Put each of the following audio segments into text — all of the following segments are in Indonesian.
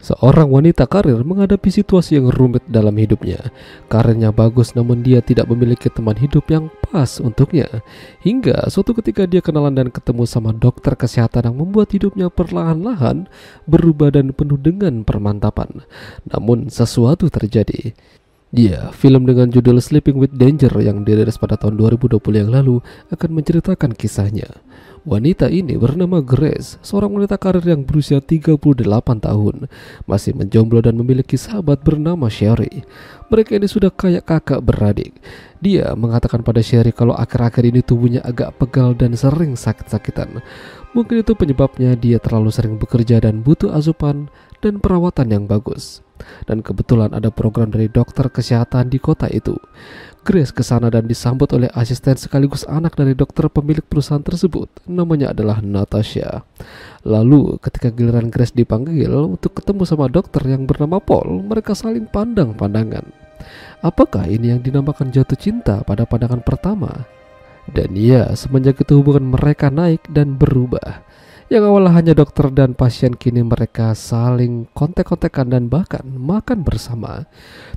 Seorang wanita karir menghadapi situasi yang rumit dalam hidupnya. Karirnya bagus namun dia tidak memiliki teman hidup yang pas untuknya. Hingga suatu ketika dia kenalan dan ketemu sama dokter kesehatan yang membuat hidupnya perlahan-lahan berubah dan penuh dengan permantapan. Namun sesuatu terjadi. Ya, film dengan judul Sleeping with Danger yang dirilis pada tahun 2020 yang lalu akan menceritakan kisahnya. Wanita ini bernama Grace, seorang wanita karir yang berusia 38 tahun, masih menjomblo dan memiliki sahabat bernama Sherry. Mereka ini sudah kayak kakak beradik. Dia mengatakan pada Sherry kalau akhir-akhir ini tubuhnya agak pegal dan sering sakit-sakitan. Mungkin itu penyebabnya dia terlalu sering bekerja dan butuh asupan dan perawatan yang bagus. Dan kebetulan ada program dari dokter kesehatan di kota itu. Grace kesana dan disambut oleh asisten sekaligus anak dari dokter pemilik perusahaan tersebut. Namanya adalah Natasha. Lalu ketika giliran Grace dipanggil untuk ketemu sama dokter yang bernama Paul, mereka saling pandang-pandangan. Apakah ini yang dinamakan jatuh cinta pada pandangan pertama? Dan ya, semenjak itu hubungan mereka naik dan berubah. Yang awalnya hanya dokter dan pasien, kini mereka saling kontek-kontekan dan bahkan makan bersama.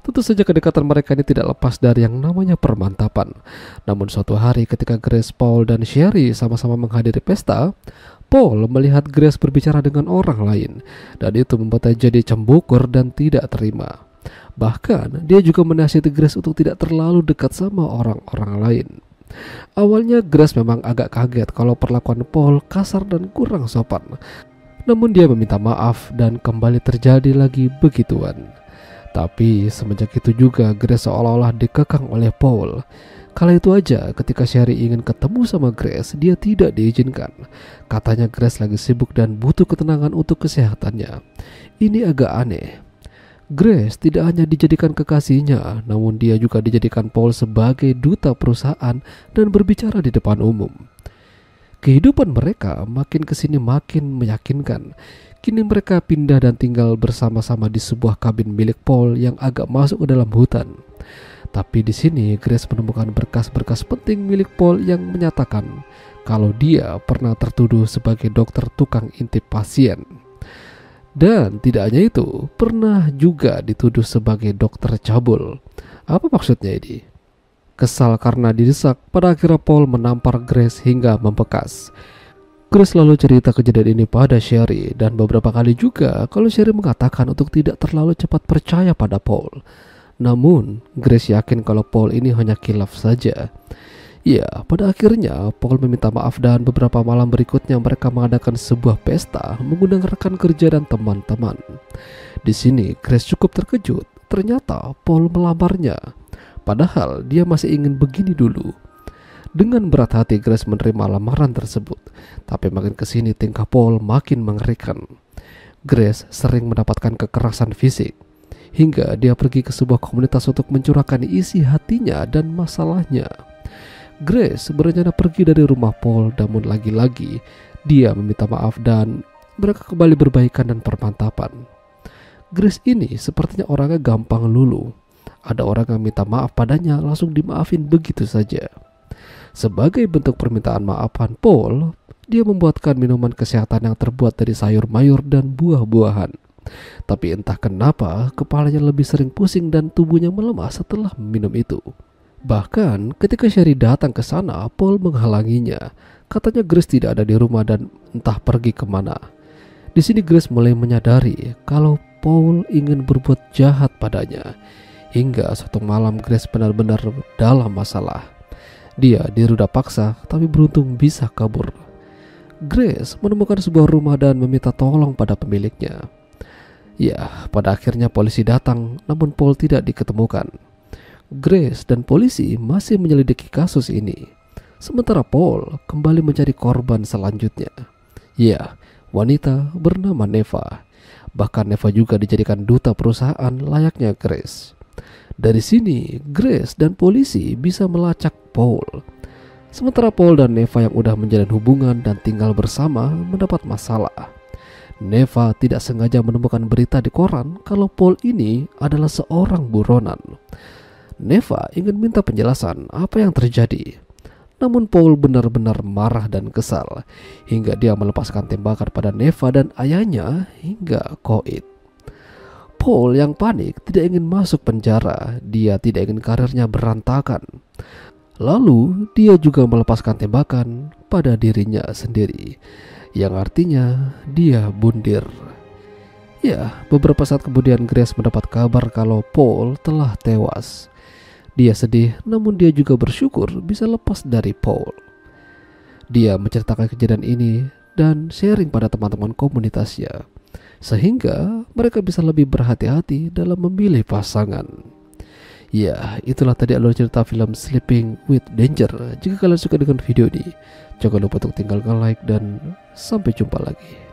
Tentu saja kedekatan mereka ini tidak lepas dari yang namanya permantapan. Namun suatu hari ketika Grace, Paul, dan Sherry sama-sama menghadiri pesta, Paul melihat Grace berbicara dengan orang lain. Dan itu membuatnya jadi cembukur dan tidak terima. Bahkan dia juga menasihati Grace untuk tidak terlalu dekat sama orang-orang lain. Awalnya Grace memang agak kaget kalau perlakuan Paul kasar dan kurang sopan. Namun dia meminta maaf dan kembali terjadi lagi begituan. Tapi semenjak itu juga Grace seolah-olah dikekang oleh Paul. Kala itu aja ketika Sherry ingin ketemu sama Grace, dia tidak diizinkan. Katanya Grace lagi sibuk dan butuh ketenangan untuk kesehatannya. Ini agak aneh. Grace tidak hanya dijadikan kekasihnya, namun dia juga dijadikan Paul sebagai duta perusahaan dan berbicara di depan umum. Kehidupan mereka makin kesini makin meyakinkan. Kini mereka pindah dan tinggal bersama-sama di sebuah kabin milik Paul yang agak masuk ke dalam hutan. Tapi di sini Grace menemukan berkas-berkas penting milik Paul yang menyatakan kalau dia pernah tertuduh sebagai dokter tukang intip pasien. Dan tidak hanya itu, pernah juga dituduh sebagai dokter cabul. Apa maksudnya ini? Kesal karena didesak, pada akhirnya Paul menampar Grace hingga membekas. Grace lalu cerita kejadian ini pada Sherry, dan beberapa kali juga kalau Sherry mengatakan untuk tidak terlalu cepat percaya pada Paul. Namun Grace yakin kalau Paul ini hanya khilaf saja. Ya, pada akhirnya Paul meminta maaf dan beberapa malam berikutnya mereka mengadakan sebuah pesta mengundang rekan kerja dan teman-teman. Di sini Grace cukup terkejut. Ternyata Paul melamarnya. Padahal dia masih ingin begini dulu. Dengan berat hati Grace menerima lamaran tersebut. Tapi makin kesini tingkah Paul makin mengerikan. Grace sering mendapatkan kekerasan fisik. Hingga dia pergi ke sebuah komunitas untuk mencurahkan isi hatinya dan masalahnya. Grace berencana pergi dari rumah Paul, namun lagi-lagi dia meminta maaf dan mereka kembali berbaikan dan permantapan. Grace ini sepertinya orangnya gampang luluh. Ada orang yang minta maaf padanya langsung dimaafin begitu saja. Sebagai bentuk permintaan maafan Paul, dia membuatkan minuman kesehatan yang terbuat dari sayur mayur dan buah-buahan. Tapi entah kenapa kepalanya lebih sering pusing dan tubuhnya melemah setelah minum itu. Bahkan ketika Sherry datang ke sana, Paul menghalanginya. Katanya Grace tidak ada di rumah dan entah pergi kemana. Di sini Grace mulai menyadari kalau Paul ingin berbuat jahat padanya. Hingga suatu malam Grace benar-benar dalam masalah. Dia diruda paksa tapi beruntung bisa kabur. Grace menemukan sebuah rumah dan meminta tolong pada pemiliknya. Ya, pada akhirnya polisi datang, namun Paul tidak diketemukan. Grace dan polisi masih menyelidiki kasus ini. Sementara Paul kembali mencari korban selanjutnya. Ya, wanita bernama Neva. Bahkan Neva juga dijadikan duta perusahaan layaknya Grace. Dari sini, Grace dan polisi bisa melacak Paul. Sementara Paul dan Neva yang udah menjalin hubungan dan tinggal bersama mendapat masalah. Neva tidak sengaja menemukan berita di koran kalau Paul ini adalah seorang buronan. Neva ingin minta penjelasan apa yang terjadi. Namun Paul benar-benar marah dan kesal hingga dia melepaskan tembakan pada Neva dan ayahnya hingga koit. Paul yang panik tidak ingin masuk penjara. Dia tidak ingin karirnya berantakan. Lalu dia juga melepaskan tembakan pada dirinya sendiri, yang artinya dia bundir. Ya, beberapa saat kemudian Grace mendapat kabar kalau Paul telah tewas. Dia sedih, namun dia juga bersyukur bisa lepas dari Paul. Dia menceritakan kejadian ini dan sharing pada teman-teman komunitasnya, sehingga mereka bisa lebih berhati-hati dalam memilih pasangan. Ya, itulah tadi alur cerita film Sleeping with Danger. Jika kalian suka dengan video ini, jangan lupa untuk tinggalkan like dan sampai jumpa lagi.